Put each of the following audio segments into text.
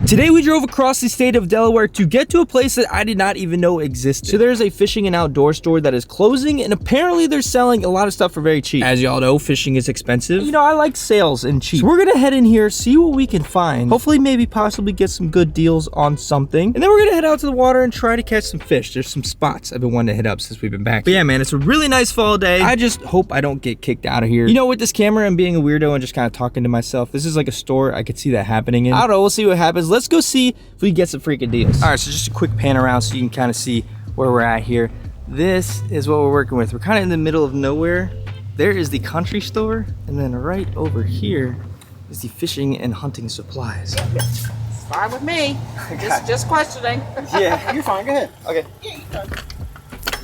Today we drove across the state of Delaware to get to a place that I did not even know existed. So there's a fishing and outdoor store that is closing, and apparently they're selling a lot of stuff for very cheap. As y'all know, fishing is expensive. You know, I like sales and cheap. So we're gonna head in here, see what we can find. Hopefully, maybe possibly get some good deals on something. And then we're gonna head out to the water and try to catch some fish. There's some spots I've been wanting to hit up since we've been back. But yeah, man, it's a really nice fall day. I just hope I don't get kicked out of here. You know, with this camera and being a weirdo and just kind of talking to myself, this is like a store I could see that happening in. I don't know, we'll see what happens. Let's go see if we get some freaking deals. All right, so just a quick pan around so you can kind of see where we're at here. This is what we're working with. We're kind of in the middle of nowhere. There is the country store, and then right over here is the fishing and hunting supplies. It's fine with me. Just questioning. Yeah, you're fine. Go ahead. Okay. Yeah, you're fine.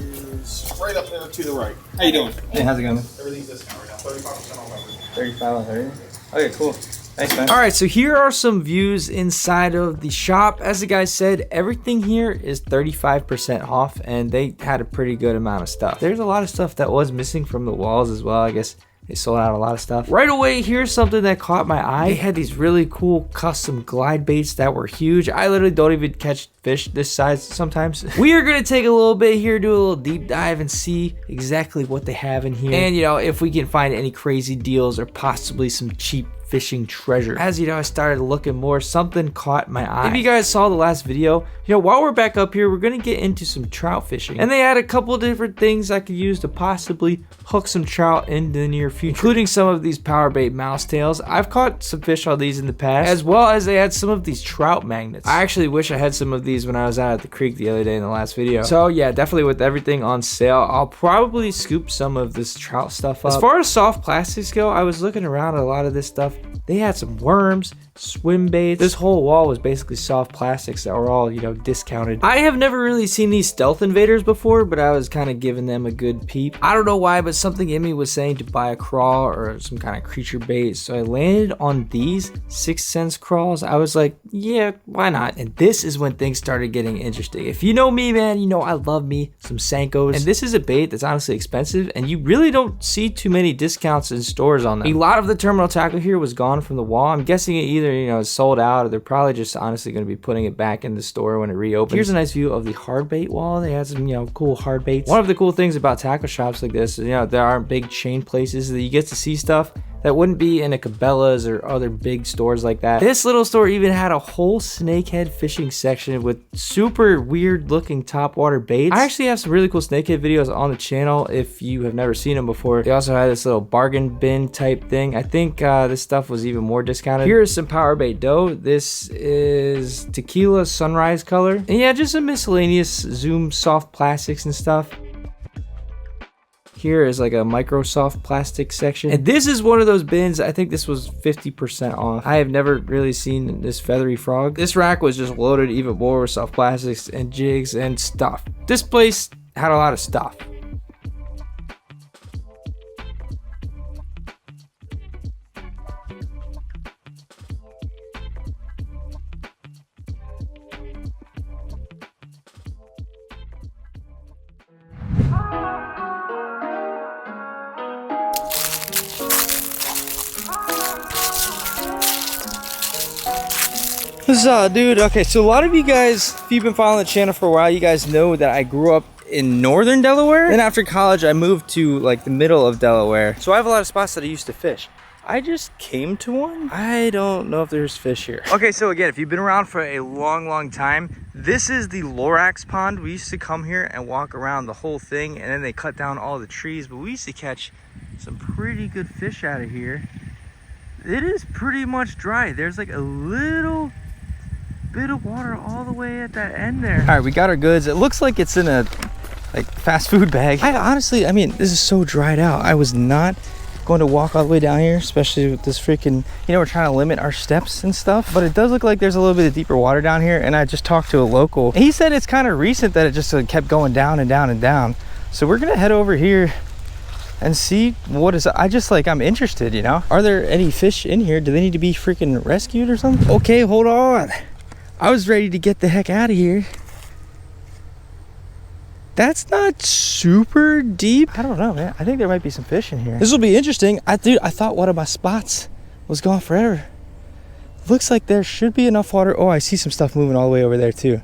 Is right up there to the right. How you doing? Hey, how's it going? Everything's discounted right now. 35% off everything. 35 on 30. Okay, cool. Thanks, man. All right, so here are some views inside of the shop. As the guy said, everything here is 35% off, and they had a pretty good amount of stuff. There's a lot of stuff that was missing from the walls as well. I guess they sold out a lot of stuff. Right away, here's something that caught my eye. They had these really cool custom glide baits that were huge. I literally don't even catch fish this size sometimes. We are gonna take a little bit here, do a little deep dive and see exactly what they have in here. And you know, if we can find any crazy deals or possibly some cheap fishing treasure. As you know, I started looking more, something caught my eye. If you guys saw the last video, you know, while we're back up here, we're gonna get into some trout fishing. And they had a couple different things I could use to possibly hook some trout in the near future, including some of these power bait mouse tails. I've caught some fish on these in the past, as well as they had some of these trout magnets. I actually wish I had some of these when I was out at the creek the other day in the last video. So yeah, definitely with everything on sale, I'll probably scoop some of this trout stuff up. As far as soft plastics go, I was looking around at a lot of this stuff. They had some worms, swim baits. This whole wall was basically soft plastics that were all, you know, discounted. I have never really seen these stealth invaders before, but I was kind of giving them a good peep. I don't know why, but something in me was saying to buy a crawl or some kind of creature bait. So I landed on these 6 cents crawls. I was like, yeah, why not? And this is when things started getting interesting. If you know me, man, you know I love me some Senkos. And this is a bait that's honestly expensive, and you really don't see too many discounts in stores on them. A lot of the terminal tackle here was gone from the wall. I'm guessing it either, you know, is sold out, or they're probably just honestly going to be putting it back in the store when it reopens. Here's a nice view of the hard bait wall. They had some, you know, cool hard baits. One of the cool things about tackle shops like this is, you know, there aren't big chain places that you get to see stuff that wouldn't be in a Cabela's or other big stores like that. This little store even had a whole snakehead fishing section with super weird looking topwater baits. I actually have some really cool snakehead videos on the channel if you have never seen them before. They also had this little bargain bin type thing. I think this stuff was even more discounted. Here is some power bait dough. This is tequila sunrise color. And yeah, just some miscellaneous Zoom soft plastics and stuff. Here is like a Microsoft plastic section. And this is one of those bins. I think this was 50% off. I have never really seen this feathery frog. This rack was just loaded even more with soft plastics and jigs and stuff. This place had a lot of stuff. What's up, dude? Okay, so a lot of you guys, if you've been following the channel for a while, you guys know that I grew up in northern Delaware. Then after college, I moved to like the middle of Delaware. So I have a lot of spots that I used to fish. I just came to one. I don't know if there's fish here. Okay, so again, if you've been around for a long time, this is the Lorax pond. We used to come here and walk around the whole thing, and then they cut down all the trees, but we used to catch some pretty good fish out of here. It is pretty much dry. There's like a little bit of water all the way at that end there. All right, we got our goods. It looks like it's in a like fast food bag. I honestly, I mean, this is so dried out. I was not going to walk all the way down here, especially with this freaking, you know, we're trying to limit our steps and stuff, but it does look like there's a little bit of deeper water down here. And I just talked to a local, and he said it's kind of recent that it just kept going down and down and down. So we're gonna head over here and see what is. I'm interested, you know. Are there any fish in here? Do they need to be freaking rescued or something? Okay, hold on. I was ready to get the heck out of here. That's not super deep. I don't know, man. I think there might be some fish in here. This will be interesting. Dude, I thought one of my spots was gone forever. Looks like there should be enough water. Oh, I see some stuff moving all the way over there too.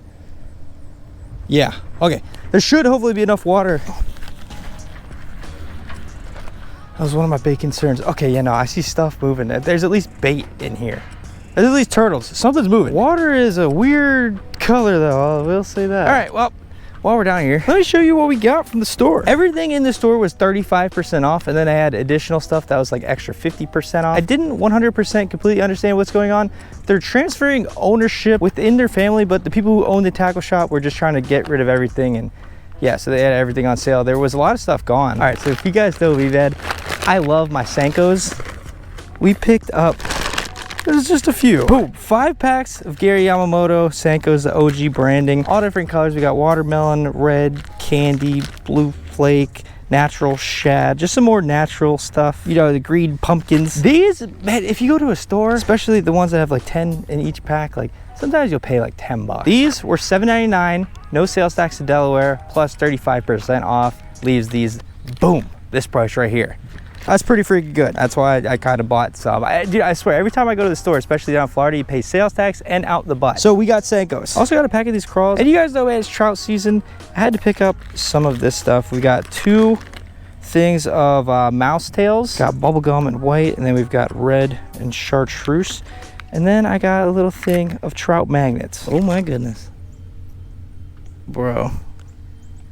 Yeah, okay. There should hopefully be enough water. That was one of my big concerns. Okay, yeah, no, I see stuff moving. There's at least bait in here. There's at least turtles. Something's moving. Water is a weird color though, I will say that. All right, well, while we're down here, let me show you what we got from the store. Everything in the store was 35% off, and then I had additional stuff that was like extra 50% off. I didn't 100% completely understand what's going on. They're transferring ownership within their family, but the people who own the tackle shop were just trying to get rid of everything, and yeah, so they had everything on sale. There was a lot of stuff gone. All right, so if you guys know me, man, I love my Senkos. We picked up, there's just a few. Boom, 5 packs of Gary Yamamoto Senkos, the OG branding. All different colors. We got watermelon, red, candy, blue flake, natural shad, just some more natural stuff. You know, the green pumpkins. These, man, if you go to a store, especially the ones that have like 10 in each pack, like sometimes you'll pay like 10 bucks. These were $7.99, no sales tax to Delaware, plus 35% off. Leaves these, boom, this price right here. That's pretty freaking good. That's why I kind of bought some. Dude, I swear, every time I go to the store, especially down in Florida, you pay sales tax and out the butt. So we got Senkos. Also got a pack of these crawls. And you guys know, man, it's trout season. I had to pick up some of this stuff. We got 2 things of mouse tails. Got bubblegum and white, and then we've got red and chartreuse. And then I got a little thing of trout magnets. Oh my goodness. Bro.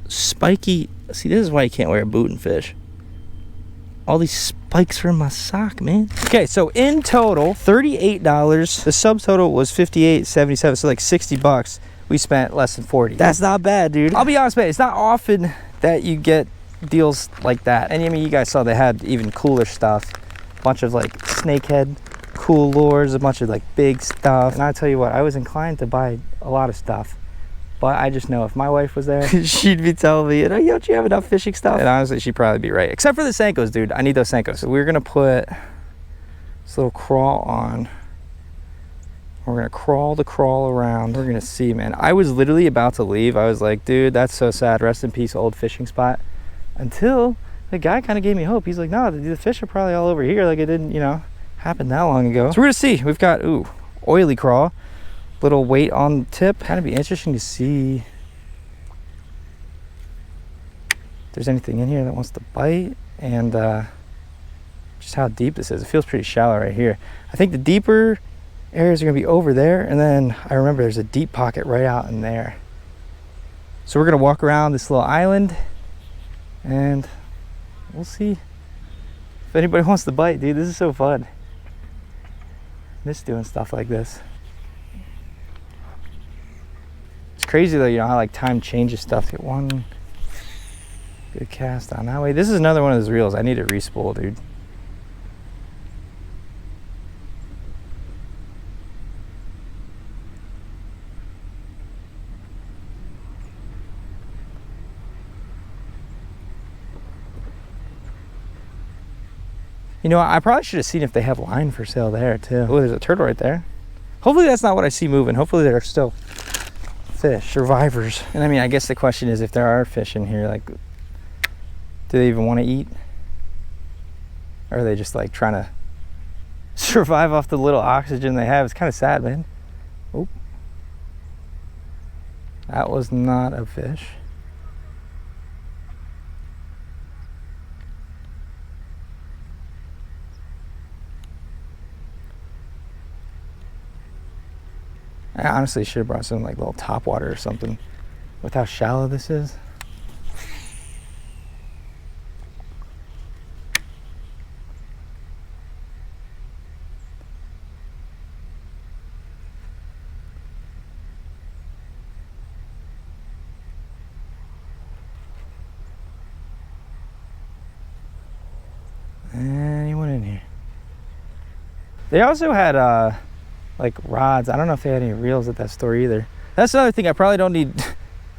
Spiky. See, this is why you can't wear a boot and fish. All these spikes are in my sock, man. Okay, so in total, $38. The subtotal was $58.77, so like 60 bucks. We spent less than 40. That's not bad, dude. I'll be honest, man, it's not often that you get deals like that. And I mean, you guys saw they had even cooler stuff. A bunch of like snakehead cool lures, a bunch of like big stuff. And I tell you what, I was inclined to buy a lot of stuff. But I just know if my wife was there, she'd be telling me, you know, don't you have enough fishing stuff? And honestly, she'd probably be right. Except for the Senkos, dude. I need those Senkos. So we're going to put this little crawl on. We're going to crawl the crawl around. We're going to see, man. I was literally about to leave. I was like, dude, that's so sad. Rest in peace, old fishing spot. Until the guy kind of gave me hope. He's like, no, the fish are probably all over here. Like it didn't, you know, happen that long ago. So we're going to see. We've got, ooh, oily crawl. Little weight on the tip. Kind of be interesting to see if there's anything in here that wants to bite, and just how deep this is. It feels pretty shallow right here. I think the deeper areas are gonna be over there, and then I remember there's a deep pocket right out in there. So we're gonna walk around this little island and we'll see if anybody wants to bite, dude. This is so fun. I miss doing stuff like this. Crazy though, you know how like time changes stuff. Get one good cast on that way. This is another one of those reels. I need to re-spool, dude. You know, I probably should have seen if they have line for sale there too. Oh, there's a turtle right there. Hopefully that's not what I see moving. Hopefully they're still fish, survivors. And I mean, I guess the question is, if there are fish in here, like, do they even want to eat? Or are they just like trying to survive off the little oxygen they have? It's kind of sad, man. Oh, that was not a fish. I honestly should have brought some like little top water or something with how shallow this is. Anyone in here? They also had like rods. I don't know if they had any reels at that store either. That's another thing I probably don't need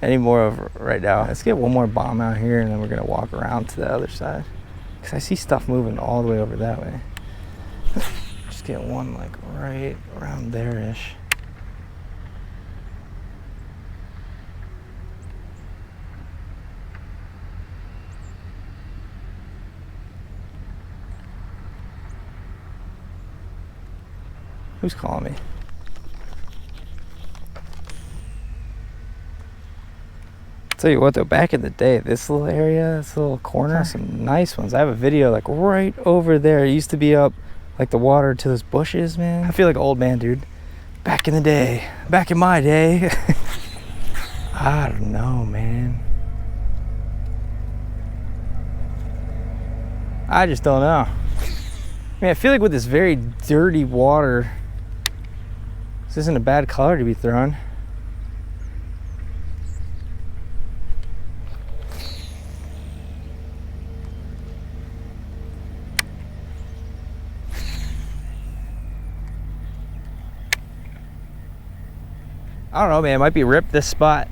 any more of right now. Let's get one more bomb out here and then we're gonna walk around to the other side, because I see stuff moving all the way over that way. Just get one like right around there-ish. Who's calling me? Tell you what though, back in the day, this little area, this little corner, some nice ones. I have a video like right over there. It used to be up like the water to those bushes, man. I feel like an old man, dude. Back in the day, back in my day. I don't know, man. I just don't know. I mean, I feel like with this very dirty water, this isn't a bad color to be throwing. I don't know, man. It might be ripped this spot.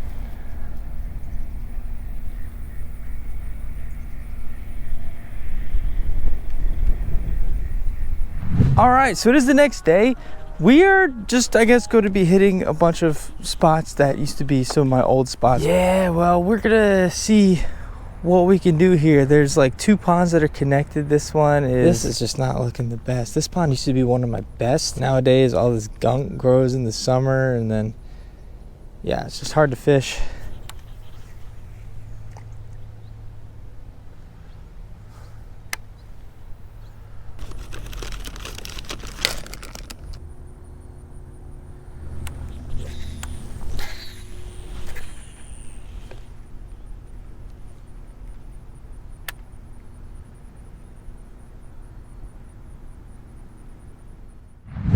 All right, so it is the next day. We are just, I guess, going to be hitting a bunch of spots that used to be some of my old spots. Yeah, well, we're gonna see what we can do here. There's like 2 ponds that are connected. This is just not looking the best. This pond used to be one of my best. Nowadays, all this gunk grows in the summer, and then, yeah, it's just hard to fish.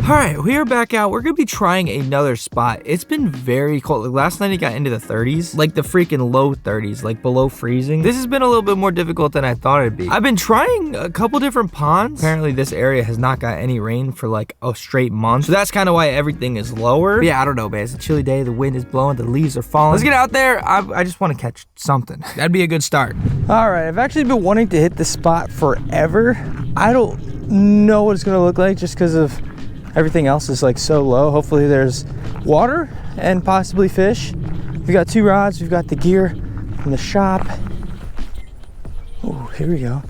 All right, we are back out. We're gonna be trying another spot. It's been very cold. Like last night it got into the 30s, like the freaking low 30s, like below freezing. This has been a little bit more difficult than I thought it'd be. I've been trying a couple different ponds. Apparently this area has not got any rain for like a straight month. So that's kind of why everything is lower. But yeah, I don't know, man. It's a chilly day. The wind is blowing. The leaves are falling. Let's get out there. I just want to catch something. That'd be a good start. All right, I've actually been wanting to hit this spot forever. I don't know what it's gonna look like just because of everything else is like so low. Hopefully there's water and possibly fish. We've got 2 rods. We've got the gear from the shop. Oh, here we go.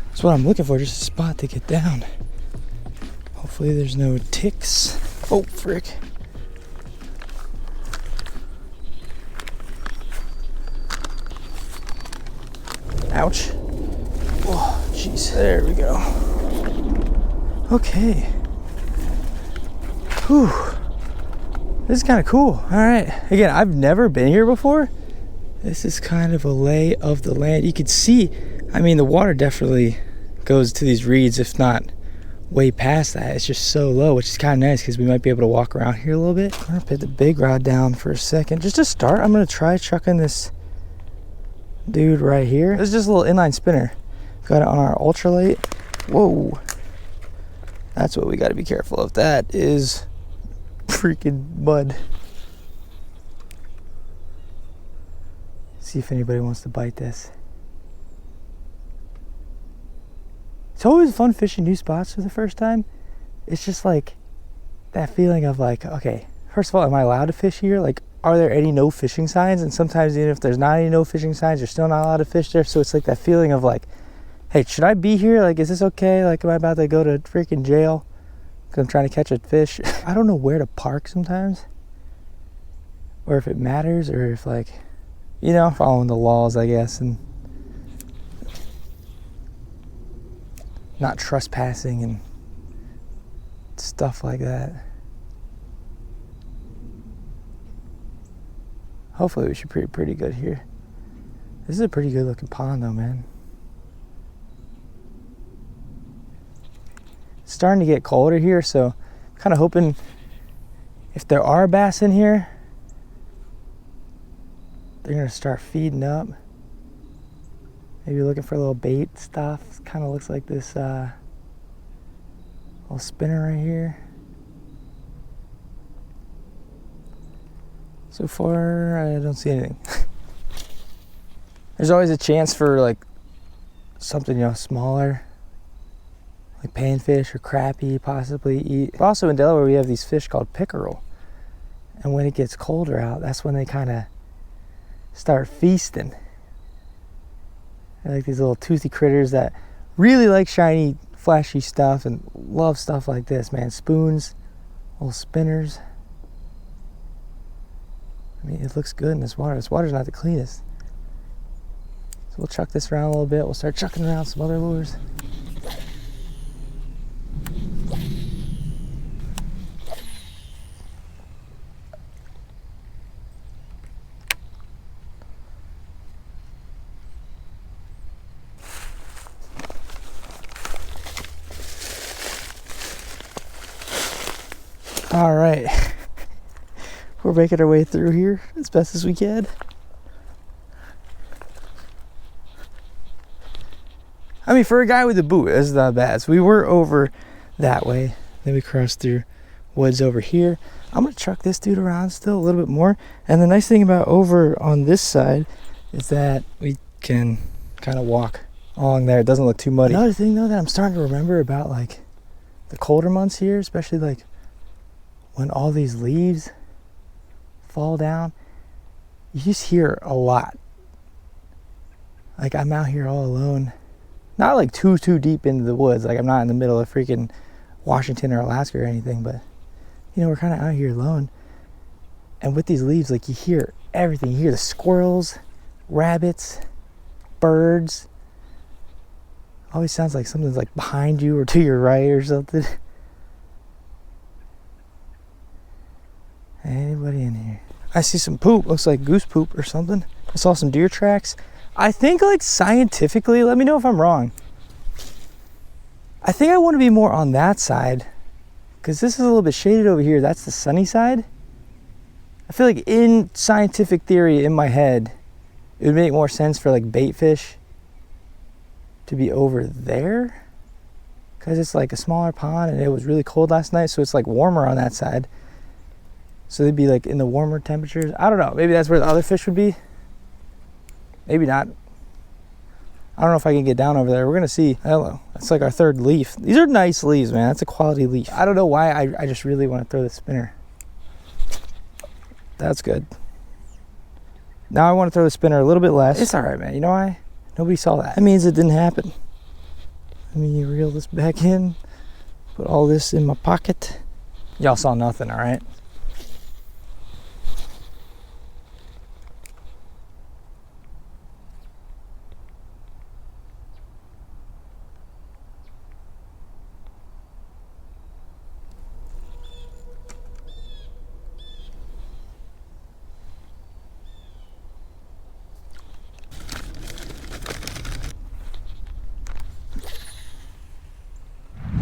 That's what I'm looking for, just a spot to get down. Hopefully there's no ticks. Oh, frick. Ouch. Oh, jeez. There we go. Okay. Whew. This is kind of cool. All right. Again, I've never been here before. This is kind of a lay of the land. You could see, I mean, the water definitely goes to these reeds, if not way past that. It's just so low, which is kind of nice because we might be able to walk around here a little bit. I'm gonna put the big rod down for a second. Just to start, I'm gonna try chucking this dude right here. This is just a little inline spinner. Got it on our ultralight. Whoa. That's what we got to be careful of. That is freaking mud. See if anybody wants to bite this. It's always fun fishing new spots for the first time. It's just like that feeling of like, okay, first of all, am I allowed to fish here? Like, are there any no fishing signs? And sometimes even if there's not any no fishing signs, you're still not allowed to fish there. So it's like that feeling of like, hey, should I be here? Like, is this okay? Like, am I about to go to freaking jail because I'm trying to catch a fish? I don't know where to park sometimes, or if it matters, or if like, you know, following the laws, I guess, and not trespassing and stuff like that. Hopefully we should be pretty good here. This is a pretty good looking pond though, man. It's starting to get colder here, so I'm kind of hoping if there are bass in here, they're gonna start feeding up. Maybe looking for a little bait stuff. Kind of looks like this little spinner right here. So far, I don't see anything. There's always a chance for like something, you know, smaller, like panfish or crappie, possibly eat. But also in Delaware, we have these fish called pickerel. And when it gets colder out, that's when they kind of start feasting. They're like these little toothy critters that really like shiny, flashy stuff and love stuff like this, man. Spoons, Little spinners. I mean, it looks good in this water. This water's not the cleanest. So we'll chuck this around a little bit. We'll start chucking around some other lures. All right, we're making our way through here as best as we can. I mean, for a guy with a boot, it's not bad. So we were over that way, then we crossed through woods over here. I'm gonna truck this dude around still a little bit more. And the nice thing about over on this side is that we can kind of walk along there. It doesn't look too muddy. Another thing though that I'm starting to remember about like the colder months here, especially like when all these leaves fall down, you just hear a lot. Like I'm out here all alone, not like too deep into the woods. Like I'm not in the middle of freaking Washington or Alaska or anything, but you know, we're kind of out here alone. And with these leaves, like you hear everything. You hear the squirrels, rabbits, birds. Always sounds like something's like behind you or to your right or something. Anybody in here? I see some poop. Looks like goose poop or something. I saw some deer tracks. I think like scientifically, let me know if I'm wrong, I think I want to be more on that side because this is a little bit shaded over here. That's the sunny side. I feel like in scientific theory in my head, it would make more sense for like bait fish to be over there because it's like a smaller pond and it was really cold last night, so it's like warmer on that side. So they'd be like in the warmer temperatures. I don't know. Maybe that's where the other fish would be. Maybe not. I don't know if I can get down over there. We're going to see. I don't know. That's like our third leaf. These are nice leaves, man. That's a quality leaf. I don't know why. I just really want to throw the spinner. That's good. Now I want to throw the spinner a little bit less. It's all right, man. You know why? Nobody saw that. That means it didn't happen. Let me reel this back in. Put all this in my pocket. Y'all saw nothing, all right?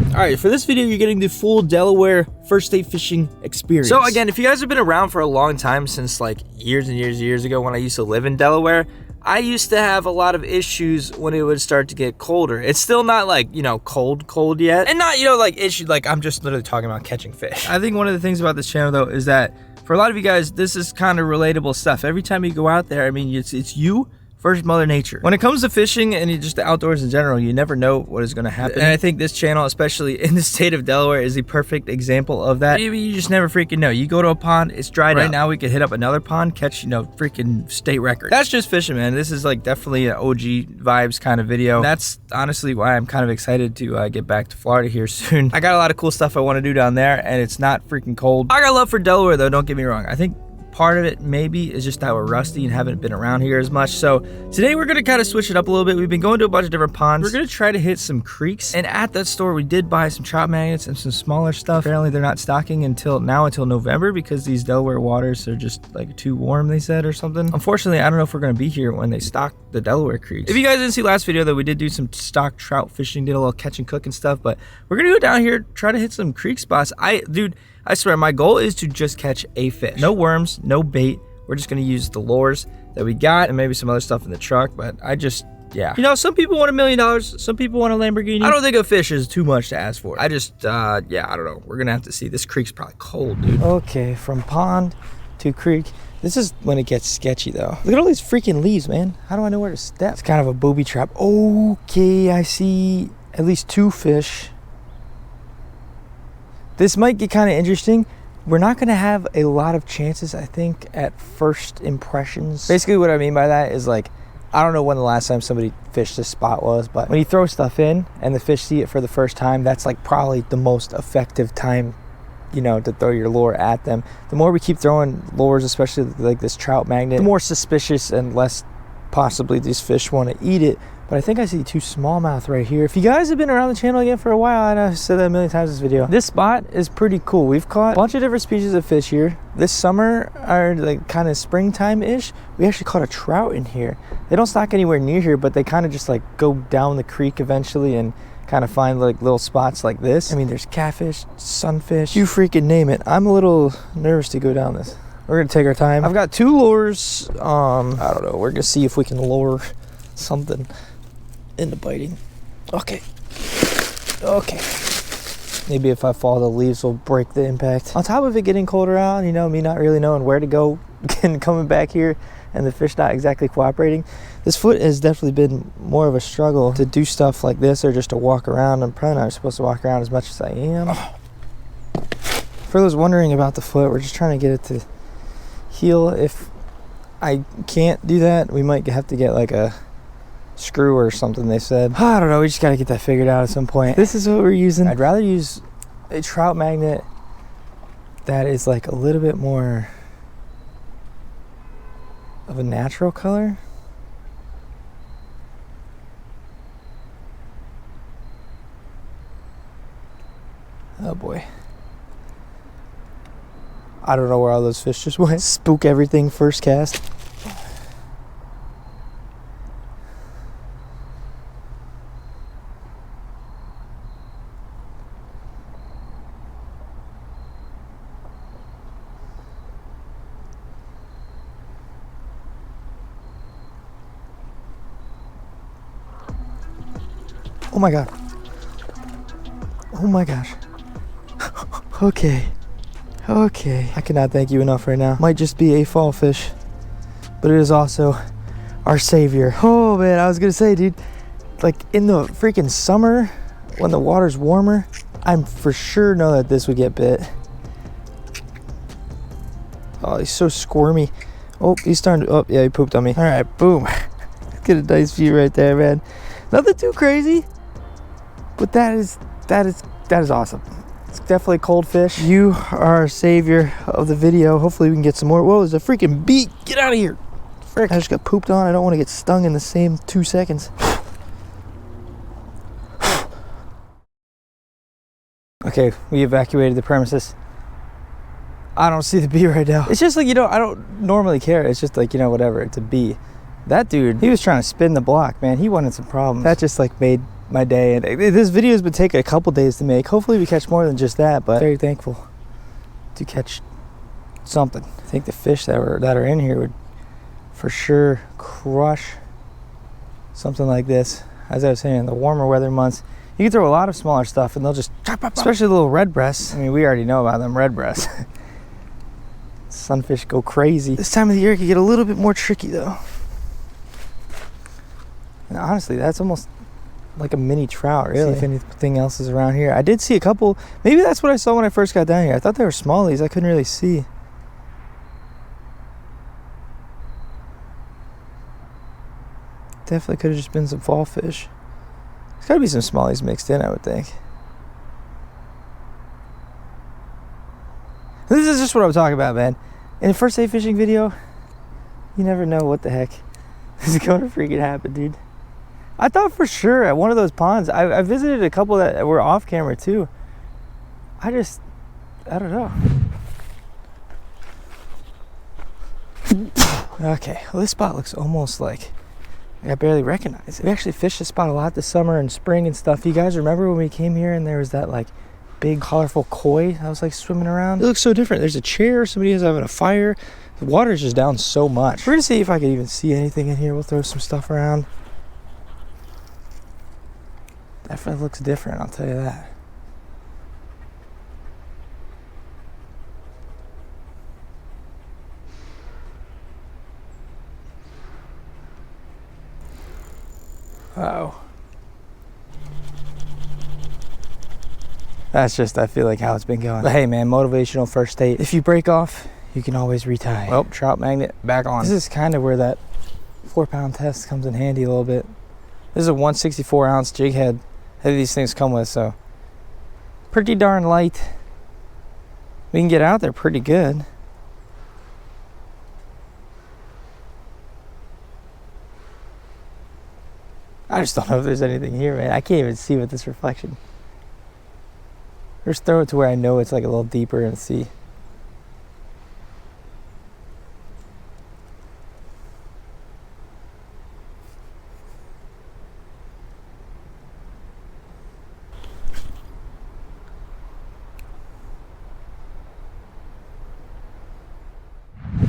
All right, for this video, you're getting the full Delaware First State Fishing experience. So again, if you guys have been around for a long time, since like years and years ago when I used to live in Delaware, I used to have a lot of issues when it would start to get colder. It's still not like, you know, cold yet. And not, you know, like issues, like I'm just literally talking about catching fish. I think one of the things about this channel though is that for a lot of you guys, this is kind of relatable stuff. Every time you go out there, I mean, it's you versus Mother Nature. When it comes to fishing and just the outdoors in general, you never know what is going to happen. And I think this channel, especially in the state of Delaware, is the perfect example of that. You just never freaking know. You go to a pond, it's dried up. Right now, we could hit up another pond, catch, you know, freaking state record. That's just fishing, man. This is like definitely an OG vibes kind of video. That's honestly why I'm kind of excited to get back to Florida here soon. I got a lot of cool stuff I want to do down there, and it's not freaking cold. I got love for Delaware, though. Don't get me wrong. I think part of it maybe is just that we're rusty and haven't been around here as much. So today we're going to kind of switch it up a little bit. We've been going to a bunch of different ponds. We're going to try to hit some creeks. And at that store, we did buy some trout magnets and some smaller stuff. Apparently they're not stocking until November because these Delaware waters are just like too warm, they said, or something. Unfortunately, I don't know if we're going to be here when they stock the Delaware creeks. If you guys didn't see last video though, we did do some stock trout fishing, did a little catch and cook and stuff, but we're going to go down here, try to hit some creek spots. Dude, I swear my goal is to just catch a fish. No worms, no bait. We're just going to use the lures that we got and maybe some other stuff in the truck, but yeah. You know, some people want $1 million, some people want a Lamborghini. I don't think a fish is too much to ask for. I just, yeah, I don't know. We're going to have to see. This creek's probably cold, dude. Okay, from pond to creek. This is when it gets sketchy, though. Look at all these freaking leaves, man. How do I know where to step? It's kind of a booby trap. Okay, I see at least 2 fish. This might get kind of interesting. We're not going to have a lot of chances, I think, at first impressions. Basically, what I mean by that is, like, I don't know when the last time somebody fished this spot was, but when you throw stuff in and the fish see it for the first time, that's, like, probably the most effective time you know, to throw your lure at them. The more we keep throwing lures, especially like this trout magnet, the more suspicious and less possibly these fish want to eat it. But I think I see 2 smallmouth right here. If you guys have been around the channel again for a while, I know I've said that a million times in this video, this spot is pretty cool. We've caught a bunch of different species of fish here. This summer, or like kind of springtime-ish, we actually caught a trout in here. They don't stock anywhere near here, but they kind of just like go down the creek eventually and kind of find like little spots like this. I mean, there's catfish, sunfish, you freaking name it. I'm a little nervous to go down this. We're gonna take our time. I've got 2 lures. I don't know, we're gonna see if we can lure something into biting. Okay. Maybe if I fall, the leaves will break the impact. On top of it getting colder out, you know, me not really knowing where to go and coming back here and the fish not exactly cooperating, this foot has definitely been more of a struggle to do stuff like this or just to walk around. I'm probably not supposed to walk around as much as I am. For those wondering about the foot, we're just trying to get it to heal. If I can't do that, we might have to get like a screw or something, they said. I don't know, we just got to get that figured out at some point. This is what we're using. I'd rather use a trout magnet that is like a little bit more of a natural color. Oh boy, I don't know where all those fish just went. Spook everything first cast. Oh my god. Oh my gosh. Okay. I cannot thank you enough right now. Might just be a fall fish, but it is also our savior. Oh man, I was gonna say, dude, like in the freaking summer when the water's warmer, I'm for sure know that this would get bit. Oh, he's so squirmy. Oh, he's starting to, oh yeah, he pooped on me. All right, boom. Get a nice view right there, man. Nothing too crazy, but that is awesome. It's definitely a cold fish. You are our savior of the video. Hopefully we can get some more. Whoa, there's a freaking beak. Get out of here. Frick, I just got pooped on. I don't want to get stung in the same 2 seconds. Okay, we evacuated the premises. I don't see the bee right now. It's just like, you know, I don't normally care. It's just like, you know, whatever, it's a bee. That dude, he was trying to spin the block, man. He wanted some problems. That just like made my day. And this video has been taking a couple days to make. Hopefully we catch more than just that, but very thankful to catch something. I think the fish that are in here would for sure crush something like this. As I was saying, in the warmer weather months, you can throw a lot of smaller stuff and they'll just chop up, especially little red breasts. I mean, we already know about them red breasts. Sunfish go crazy. This time of the year it can get a little bit more tricky though. And honestly, that's almost like a mini trout, really. See if anything else is around here. I did see a couple. Maybe that's what I saw when I first got down here. I thought they were smallies. I couldn't really see. Definitely could have just been some fall fish. There's got to be some smallies mixed in, I would think. This is just what I'm talking about, man. In a first day fishing video, you never know what the heck is going to freaking happen, dude. I thought for sure at one of those ponds, I visited a couple that were off camera too. I don't know. Okay, well this spot looks almost like I barely recognize it. We actually fished this spot a lot this summer and spring and stuff. You guys remember when we came here and there was that like big colorful koi that was like swimming around? It looks so different. There's a chair, somebody is having a fire. The water's just down so much. We're gonna see if I can even see anything in here. We'll throw some stuff around. Definitely looks different, I'll tell you that. Uh-oh. That's just, I feel like, how it's been going. But hey, man, motivational first date. If you break off, you can always retie. Well, trout magnet back on. This is kind of where that 4-pound test comes in handy a little bit. This is a 164-ounce jig head that these things come with, so pretty darn light. We can get out there pretty good. I just don't know if there's anything here, man. I can't even see with this reflection. Just throw it to where I know it's like a little deeper and see.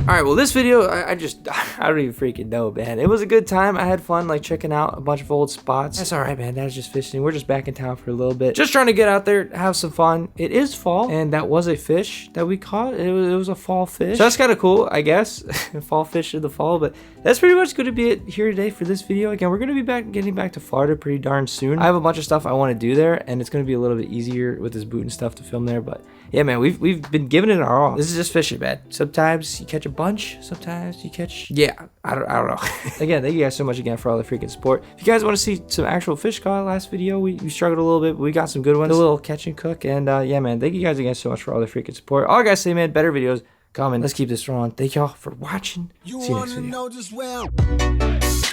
All right, well, this video, I don't even freaking know, man. It was a good time. I had fun, like, checking out a bunch of old spots. That's all right, man. That's just fishing. We're just back in town for a little bit. Just trying to get out there, have some fun. It is fall, and that was a fish that we caught. It was a fall fish. So that's kind of cool, I guess. Fall fish in the fall, but that's pretty much going to be it here today for this video. Again, we're going to be getting back to Florida pretty darn soon. I have a bunch of stuff I want to do there, and it's going to be a little bit easier with this boot and stuff to film there, but yeah, man, we've been giving it our all. This is just fishing, man. Sometimes you catch a bunch, sometimes you catch, yeah, I don't know. Again, thank you guys so much again for all the freaking support. If you guys want to see some actual fish caught last video, we struggled a little bit, but we got some good ones. A little catch and cook, and yeah, man, thank you guys again so much for all the freaking support. All I gotta say, man, better videos coming. Let's keep this rolling. Thank y'all for watching. See you next video.